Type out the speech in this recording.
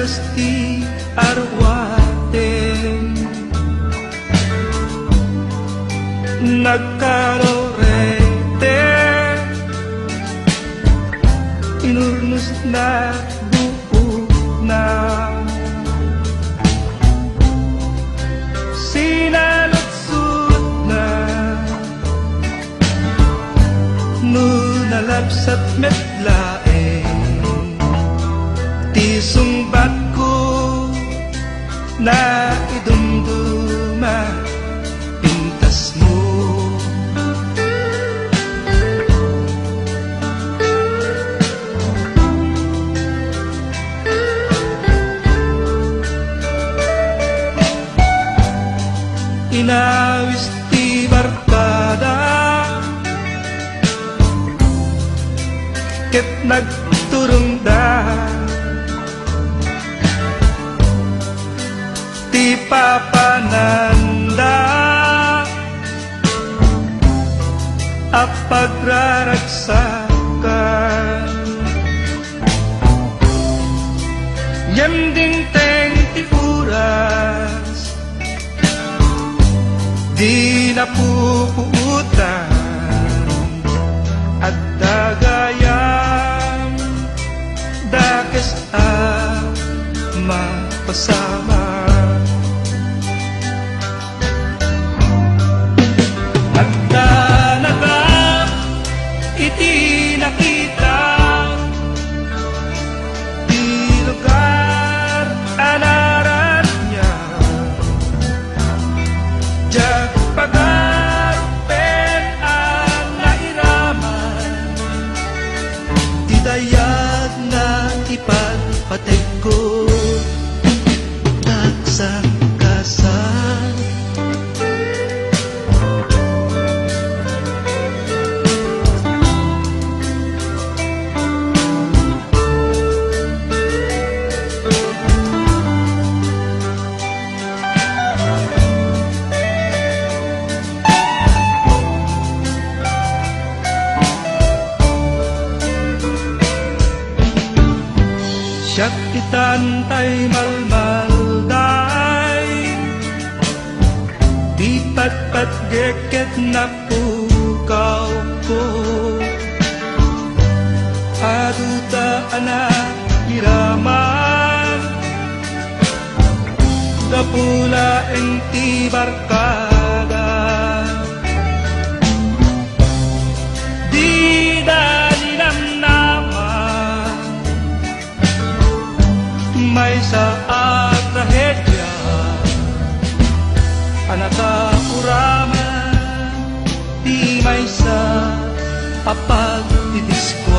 nagasti arwaten nagkalorete inurnos na buo na sinalutsut na nunalapsat metlaeng tisungbat ko na idumduma pintas mo inawis ti barkada ket nagturong da ti papananda apagraragsakan yamding teng ti oras di napupuutan at dagayam dakes mapasama at danagam iti nakita di lugar anaran niya jag pagarupen ang nairaman di dayag na ipagpateg ko taksang kasal siyak itantay malmalday di patpatgeket na pukaw ko aduta anak iraman kapula eng ti barkada di dalinamnaman may sa trahedya anakauraman di may sa apagdidis ko